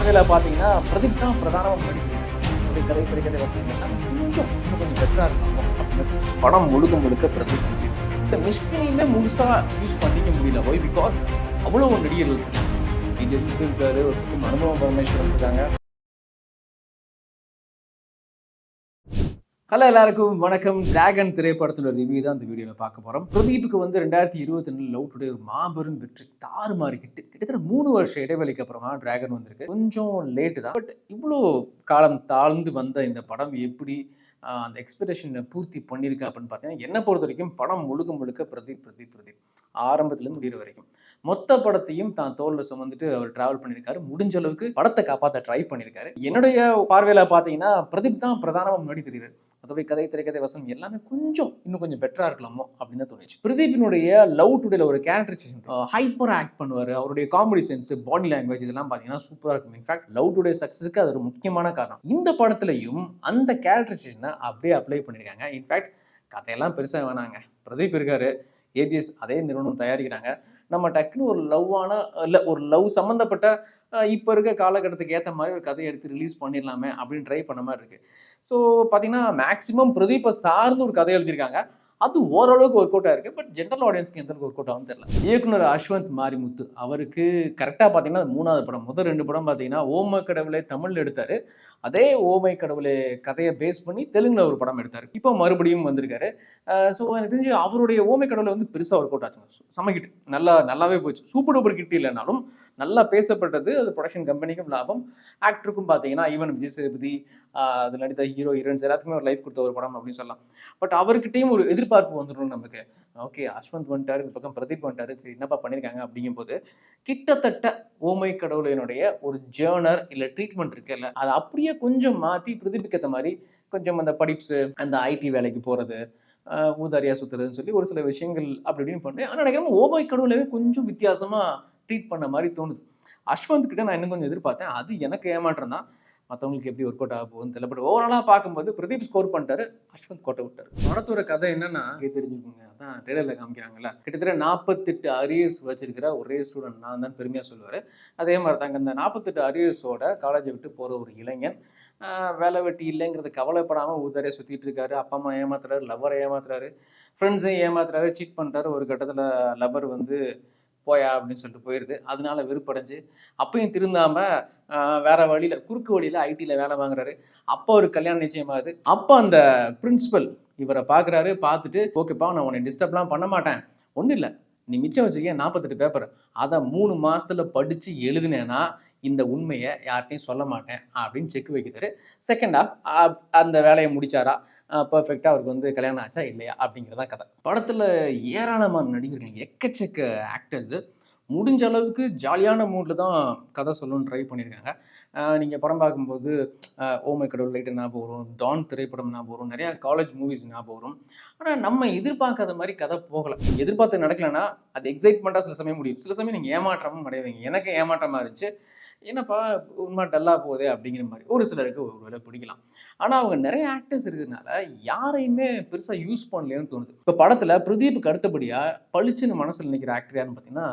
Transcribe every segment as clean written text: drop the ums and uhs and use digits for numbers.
பார்வையில் பார்த்தீங்கன்னா பிரதீப் தான் பிரதானமாக நடிக்கிறார். அது கதை திரைக்கதை வசனம் எல்லாம் இன்னும் கொஞ்சம் பெட்டராக இருக்கும் அப்படின்னு படம் முழுக்க பிரதீப். இந்த மிஷ்கினையுமே முழுசாக யூஸ் பண்ணிக்க முடியல. ஒய் பிகாஸ் அவ்வளோ ஒரு நடிகர்கள் இருக்காங்க. விஜய் சித்து இருக்காரு, ஒரு பக்கம் அனுபவம் பரமேஸ்வரன் இருக்காங்க. ஹலோ எல்லாருக்கும் வணக்கம். டிராகன் திரைப்படத்தோட ரிவ்யூ தான் இந்த வீடியோவில் பார்க்க போகிறோம். பிரதீப்புக்கு 2022 லவ் டுடே ஒரு மாபெரும் வெற்றி தாறுமாறி கிட்டத்தட்ட 3 வருஷ இடைவெளிக்கு அப்புறமா டிராகன் வந்திருக்கு. கொஞ்சம் லேட்டு தான், பட் இவ்வளோ காலம் தாழ்ந்து வந்த இந்த படம் எப்படி அந்த எக்ஸ்பெக்டேஷனை பூர்த்தி பண்ணியிருக்கு அப்படின்னு பார்த்தீங்கன்னா, என்னை பொறுத்த வரைக்கும் படம் முழுக்க பிரதீப் ஆரம்பத்துலேருந்து முடிகிற வரைக்கும் மொத்த படத்தையும் தான் தோளில் சுமந்துட்டு அவர் டிராவல் பண்ணியிருக்காரு. முடிஞ்ச அளவுக்கு படத்தை காப்பாற்ற ட்ரை பண்ணியிருக்காரு. என்னுடைய பார்வையில் பார்த்தீங்கன்னா பிரதீப் தான் பிரதானமாக முன்னாடி தெரியுறாரு. அதோடைய கதை திரைக்கதை வசனம் எல்லாமே இன்னும் கொஞ்சம் பெட்டரா இருக்கலாமோ அப்படின்னு தான் தோணுச்சு. பிரதீப்பினுடைய லவ் டுடேல ஒரு கேரக்டரைசேஷன் ஹைப்பர் ஆக்ட் பண்ணுவார். அவருடைய காமெடி சென்ஸ், பாடி லாங்குவேஜ் இதெல்லாம் பார்த்தீங்கன்னா சூப்பராக இருக்கும். இன்ஃபேக்ட் லவ் டுடே சக்ஸஸுக்கு அது ஒரு முக்கியமான காரணம். இந்த படத்துலையும் அந்த கேரக்டரைசேஷனை அப்படியே அப்ளை பண்ணியிருக்காங்க. இன்ஃபேக்ட் கதையெல்லாம் பெருசாக வேணாங்க. பிரதீப் இருக்காரு, ஏஜிஎஸ் அதே நிறுவனம் தயாரிக்கிறாங்க. நம்ம டக்குன்னு ஒரு ஒரு லவ் சம்மந்தப்பட்ட இப்போ இருக்க காலகட்டத்துக்கு ஏற்ற மாதிரி ஒரு கதையை எடுத்து ரிலீஸ் பண்ணிடலாமே அப்படின்னு ட்ரை பண்ண மாதிரி இருக்குது. ஸோ பார்த்தீங்கன்னா மேக்ஸிமம் பிரதீப்பை சார்ந்து ஒரு கதை எழுதியிருக்காங்க. அது ஓரளவுக்கு ஒர்க் அவுட்டாக இருக்குது. பட் ஜென்ரல் ஆடியன்ஸ்க்கு எந்த அளவுக்கு ஒர்க் அவுட் ஆகும் தெரியல. இயக்குனர் அஸ்வந்த் மாரிமுத்து அவருக்கு கரெக்டாக பார்த்தீங்கன்னா 3வது படம். முதல் 2 படம் பார்த்தீங்கன்னா ஓமை கடவுளை தமிழில் எடுத்தார். அதே ஓமை கடவுளை கதையை பேஸ் பண்ணி தெலுங்கில் ஒரு படம் எடுத்தார். இப்போ மறுபடியும் வந்திருக்காரு. ஸோ எனக்கு தெரிஞ்சு அவருடைய ஓமை கடவுளை வந்து பெருசாக ஒர்க் அவுட் ஆச்சுங்க. சமைக்கிட்டு நல்லாவே போச்சு. சூப்பர் டூப்பர் கிட் இல்லைனாலும் நல்லா பேசப்பட்டது. அது ப்ரொடக்ஷன் கம்பெனிக்கும் லாபம், ஆக்டருக்கும் பார்த்தீங்கன்னா ஈவன் விஜய் சேதுபதி அது நடித்த ஹீரோயின்ஸ் எல்லாத்துக்குமே ஒரு லைஃப் கொடுத்த ஒரு படம் அப்படின்னு சொல்லலாம். பட் அவர்கிட்டையும் ஒரு எதிர்பார்ப்பு வந்துடும் நமக்கு. ஓகே, அஸ்வந்த் வந்துட்டார், இந்த பக்கம் பிரதீப் வந்துட்டாரு, சரி என்னப்பா பண்ணியிருக்காங்க அப்படிங்கும் போது கிட்டத்தட்ட ஓமை கடவுளினுடைய ஒரு ஜேர்னர் இல்லை ட்ரீட்மெண்ட் இருக்குல்ல, அதை அப்படியே கொஞ்சம் மாற்றி பிரதீப்புக்கு ஏற்ற மாதிரி கொஞ்சம் அந்த படிப்ஸு, அந்த ஐடி வேலைக்கு போகிறது, ஊதாரியா சுற்றுறதுன்னு சொல்லி ஒரு சில விஷயங்கள் அப்படி இப்படின்னு பண்ணேன். ஆனால் நினைக்கிறேன் ஓமை கடவுளவே கொஞ்சம் வித்தியாசமாக ட்ரீட் பண்ண மாதிரி தோணுது. அஸ்வந்த் கிட்ட நான் இன்னும் கொஞ்சம் எதிர்பார்த்தேன். அது எனக்கு ஏமாற்றம் தான். மற்றவங்களுக்கு எப்படி ஒர்க் அவுட் ஆக போகுதுன்னு தெரியல. பட் ஓவராலாக பார்க்கும்போது பிரதீப் ஸ்கோர் பண்ணிட்டாரு, அஸ்வந்த் கோட்டை விட்டார். படத்தோட கதை என்னன்னா தெரிஞ்சுக்கோங்க. அதான் ட்ரெய்லரில் காமிக்கிறாங்கல்ல, கிட்டத்தட்ட 48 அரியர்ஸ் வச்சிருக்கிற ஒரே ஸ்டூடெண்ட் நான் தான் பெருமையாக சொல்லுவார். அதே மாதிரி தாங்க இந்த 48 அரியர்ஸோட காலேஜை விட்டு போகிற ஒரு இளைஞன் வேலை வெட்டி இல்லைங்கிறத கவலைப்படாமல் ஊதாரியாக சுற்றிட்டு இருக்காரு. அப்பா அம்மா ஏமாத்துறாரு, லவ்வரை ஏமாத்துறாரு, ஃப்ரெண்ட்ஸையும் ஏமாத்துறாரு, சீட் பண்ணுறாரு. ஒரு கட்டத்தில் லவ்வர் வந்து போயா அப்படின்னு சொல்லிட்டு போயிடுது. அதனால வெறுப்படைஞ்சு அப்பயும் திருந்தாமல் வேற வழியில் குறுக்கு வழியில் ஐடியில் வேலை வாங்குறாரு. அப்போ ஒரு கல்யாணம் நிச்சயமாகுது. அப்போ அந்த பிரின்சிபல் இவரை பார்க்குறாரு. பார்த்துட்டு ஓகேப்பா, நான் உன்னை டிஸ்டர்ப்லாம் பண்ண மாட்டேன், ஒன்றும் இல்லை, நீ மிச்சம் வச்சுக்க 48 பேப்பர், அதை 3 மாதத்தில் படித்து எழுதுனேன்னா இந்த உண்மையை யார்கிட்டையும் சொல்ல மாட்டேன் அப்படின்னு செக் வைக்கிறாரு. செகண்ட் ஆஃப் அந்த வேலையை முடிச்சாரா, பர்ஃபெக்டாக அவருக்கு வந்து கல்யாணம் ஆச்சா இல்லையா அப்படிங்கிறதான் கதை. படத்தில் ஏராளமான நடிகர்கள், எக்கச்சக்க ஆக்டர்ஸு முடிஞ்ச அளவுக்கு ஜாலியான மூடில் தான் கதை சொல்லணும்னு ட்ரை பண்ணியிருக்காங்க. நீங்கள் படம் பார்க்கும்போது ஓமை கடவுள் லைட்டு ஞாபகம் வரும், டான் திரைப்படம் ஞாபகம் வரும், நிறையா காலேஜ் மூவிஸ் ஞாபகம் வரும். ஆனால் நம்ம எதிர்பார்க்காத மாதிரி கதை போகலை. எதிர்பார்த்து நடக்கலைன்னா அது எக்ஸைட்மெண்ட்டாக சில சமயம் முடியும், சில சமயம் நீங்கள் ஏமாற்றமும் அடைவீங்க. எனக்கு ஏமாற்றமாக இருந்துச்சு. என்னப்பா உண்மை டல்லாக போகுதே அப்படிங்கிற மாதிரி ஒரு சிலருக்கு ஒரு வேலை பிடிக்கலாம். ஆனால் அவங்க நிறைய ஆக்டர்ஸ் இருக்கிறதுனால யாரையுமே பெருசாக யூஸ் பண்ணலேன்னு தோணுது. இப்போ படத்தில் பிரதீப்புக்கு அடுத்தபடியாக பளிச்சுன்னு மனசில் நினைக்கிற ஆக்டர் யாருன்னு பார்த்தீங்கன்னா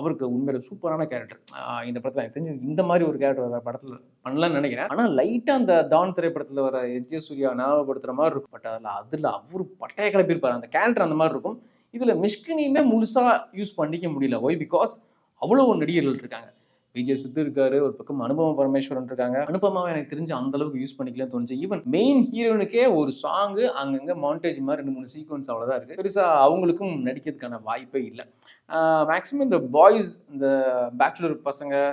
அவருக்கு உண்மையில சூப்பரான கேரக்டர். இந்த படத்தில் எனக்கு தெரிஞ்சு இந்த மாதிரி ஒரு கேரக்டர் வர படத்தில் பண்ணலான்னு நினைக்கிறேன். ஆனால் லைட்டாக அந்த டான் திரைப்படத்தில் வர எஸ்.ஜே. சூர்யா ஞாபகப்படுத்துகிற மாதிரி இருக்கும். பட் அதில் அவர் பட்டையை கிளப்பியிருப்பார். அந்த கேரக்டர் அந்த மாதிரி இருக்கும். இதில் மிஷ்கினையுமே முழுசாக யூஸ் பண்ணிக்க முடியல. ஒய் பிகாஸ் அவ்வளோ நடிகர்கள் இருக்காங்க. விஜய் சித்து இருக்காரு, ஒரு பக்கம் அனுபவம் பரமேஸ்வரன் இருக்காங்க. அனுபமாவை எனக்கு தெரிஞ்சு அந்த அளவுக்கு யூஸ் பண்ணிக்கலன்னு தோணுச்சு. ஈவன் மெயின் ஹீரோனுக்கே ஒரு சாங்கு அங்கங்கே மாண்டேஜ் மாதிரி 2-3 சீக்வன்ஸ் அவ்வளோதான் இருக்குது. பெருசாக அவங்களுக்கும் நடிக்கிறதுக்கான வாய்ப்பே இல்லை. மேக்ஸிமம் இந்த பாய்ஸ், இந்த பேச்சுலர் பசங்க,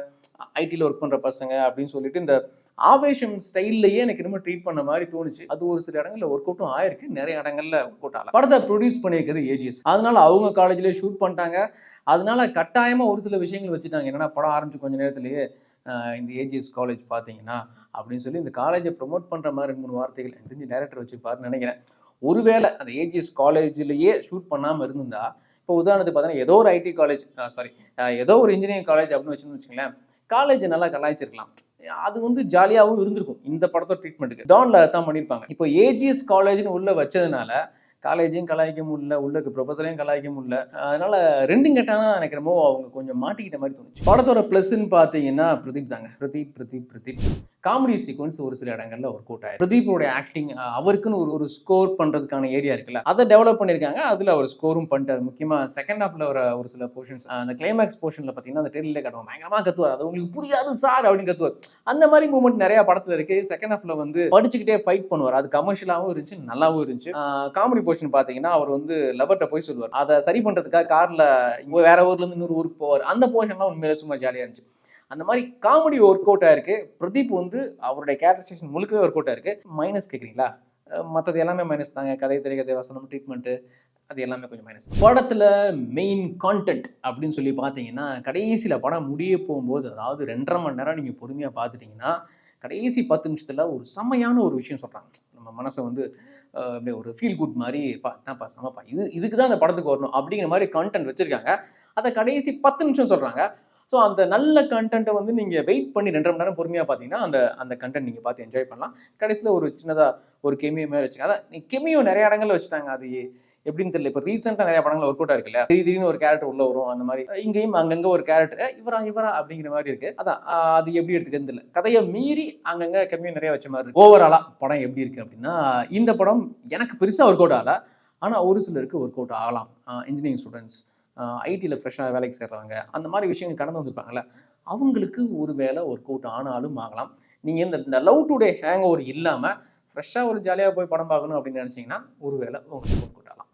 ஐடியில் ஒர்க் பண்ணுற பசங்க அப்படின்னு சொல்லிட்டு இந்த ஆவேஷம் ஸ்டைல்லையே எனக்கு இன்னும் ட்ரீட் பண்ண மாதிரி தோணுச்சு. அது ஒரு சில இடங்களில் ஒர்க் அவுட்டும் ஆயிருக்கு, நிறைய இடங்கள்ல ஒர்க் அவுட் ஆகல. படத்தை ப்ரொடியூஸ் பண்ணியிருக்கிறது ஏஜிஎஸ். அதனால அவங்க காலேஜ்லேயே ஷூட் பண்ணிட்டாங்க. அதனால கட்டாயமாக ஒரு சில விஷயங்கள் வச்சுட்டாங்க. என்னன்னா படம் ஆரம்பிச்சு கொஞ்சம் நேரத்திலேயே இந்த ஏஜிஎஸ் காலேஜ் பார்த்தீங்கன்னா அப்படின்னு சொல்லி இந்த காலேஜை ப்ரொமோட் பண்ணுற மாதிரி 2-3 வார்த்தைகள் எனக்கு தெரிஞ்சு டைரக்டர் வச்சுருப்பாருன்னு நினைக்கிறேன். ஒருவேளை அந்த ஏஜிஎஸ் காலேஜ்லேயே ஷூட் பண்ணாமல் இருந்திருந்தா, இப்போ உதாரணத்துக்கு பார்த்தீங்கன்னா ஏதோ ஒரு ஐடி காலேஜ், ஏதோ ஒரு இன்ஜினியரிங் காலேஜ் அப்படின்னு வச்சுங்களேன், காலேஜை நல்லா கலாய்ச்சிருக்கலாம். அது வந்து ஜாலியாகவும் இருந்திருக்கும். இந்த படத்தோட ட்ரீட்மெண்ட்டுக்கு டான்ல தான் பண்ணியிருப்பாங்க. இப்போ ஏஜிஎஸ் காலேஜ்னு உள்ள வச்சதுனால காலேஜையும் கலாய்க்க முடியல, உள்ளக்கு ப்ரொஃபஸரையும் கலாய்க்க முடியல. அதனால 2ம் கெட்டானா எனக்கு என்னமோ அவங்க கொஞ்சம் மாட்டிக்கிட்ட மாதிரி தோணுச்சு. படத்தோட ப்ளஸ்ன்னு பார்த்தீங்கன்னா பிரதீப் தாங்க. பிரதீப். காமெடி சீக்வன்ஸ் ஒரு சில இடங்கள்ல ஒர்க் அவுட் ஆயிருக்கு. பிரதீப்போட ஆக்டிங் அவருக்குன்னு ஒரு ஸ்கோர் பண்றதுக்கான ஏரியா இருக்குல்ல, அதை டெவலப் பண்ணியிருக்காங்க. அதுல அவர் ஸ்கோரும் பண்ணிட்டாரு. முக்கியமா செகண்ட் ஹாஃப்ல வர ஒரு சில போர்ஷன்ஸ், அந்த கிளைமேக்ஸ் போர்ஷன்ல பார்த்தீங்கன்னா அந்த ட்ரெயிலே காட்டுவாங்க, பயங்கரமா கத்துவார். அது உங்களுக்கு புரியாது சார் அப்படின்னு கத்துவார். அந்த மாதிரி மூமெண்ட் நிறைய படத்துல இருக்கு. செகண்ட் ஹாஃப்ல வந்து படிச்சுக்கிட்டே ஃபைட் பண்ணுவார். அது கமர்ஷியலாகவும் இருந்துச்சு, நல்லாவும் இருந்துச்சு. காமெடி போர்ஷன் பார்த்தீங்கன்னா அவர் வந்து லவர்ட்ட போய் சொல்லுவார். அதை சரி பண்றதுக்காக கார்ல வேற ஊர்ல இருந்து இன்னொரு ஊருக்கு போவார். அந்த போர்ஷன்லாம் உண்மையிலே சும்மா ஜாலியா இருந்துச்சு. அந்த மாதிரி காமெடி ஒர்க் அவுட் ஆயிருக்கு. பிரதீப் வந்து அவருடைய கேரக்டரைசேஷன் முழுக்கவே ஒர்க் அவுட் ஆயிருக்கு. மைனஸ் கேட்குறீங்களா? மற்றது எல்லாமே மைனஸ் தாங்க. கதை, திரைக்கதை, வசனம், ட்ரீட்மெண்ட்டு, அது எல்லாமே கொஞ்சம் மைனஸ். படத்தில் மெயின் கான்டென்ட் அப்படின்னு சொல்லி பார்த்தீங்கன்னா, கடைசியில் படம் முடிய போகும்போது, அதாவது 2.5 மணி நேரம் நீங்கள் பொறுமையாக பார்த்துட்டிங்கன்னா, கடைசி 10 நிமிஷத்தில் ஒரு செம்மையான ஒரு விஷயம் சொல்கிறாங்க. நம்ம மனசை வந்து அப்படியே ஒரு ஃபீல் குட் மாதிரி, தான்ப்பா செமப்பா, இதுக்கு தான் அந்த படத்துக்கு வரணும் அப்படிங்கிற மாதிரி கான்டென்ட் வச்சுருக்காங்க. அதை கடைசி 10 நிமிஷம் சொல்கிறாங்க. ஸோ அந்த நல்ல கண்டென்ட்டை வந்து நீங்கள் வெயிட் பண்ணி 2.5 மணி நேரம் பொறுமையாக பார்த்தீங்கன்னா, அந்த கண்டென்ட் நீங்கள் பார்த்து என்ஜாய் பண்ணலாம். கடைசியில் ஒரு சின்னதாக ஒரு கெமியோ மாதிரி வச்சுக்க, அதான் கெமியோ நிறைய இடங்கள்ல வச்சுட்டாங்க. அது எப்படின்னு தெரியல. இப்போ ரீசெண்டாக நிறைய படங்கள் ஒர்க் அவுட் இருக்குல்ல, திடீர்னு ஒரு கேரக்டர் உள்ள வரும். அந்த மாதிரி இங்கேயும் அங்கங்கே ஒரு கேரக்டர் இவரா அப்படிங்கிற மாதிரி இருக்கு. அதான் அது எப்படி எடுத்துக்கிறது தெரியல. கதையை மீறி அங்கங்கே கெமியோ நிறைய வச்ச மாதிரி இருக்கு. ஓவராலாக படம் எப்படி இருக்கு அப்படின்னா, இந்த படம் எனக்கு பெருசாக ஒர்க் அவுட் ஆகல. ஆனால் ஒரு சிலருக்கு ஒர்க் அவுட் ஆகலாம். இன்ஜினியரிங் ஸ்டூடெண்ட்ஸ், ஐடியில் ஃப்ரெஷ்ஷாக வேலைக்கு சேர்றவங்க, அந்த மாதிரி விஷயங்கள் கடந்து வந்திருப்பாங்கல்ல, அவங்களுக்கு ஒரு வேலை ஒர்க் அவுட் ஆனாலும் ஆகலாம். நீங்கள் இந்த லவ் டுடே ஹேங் ஓவர் இல்லாமல் ஃப்ரெஷ்ஷாக ஒரு ஜாலியாக போய் படம் பார்க்கணும் அப்படின்னு நினச்சிங்கன்னா ஒரு வேலை உங்களுக்கு ஒர்க் அவுட் ஆகலாம்.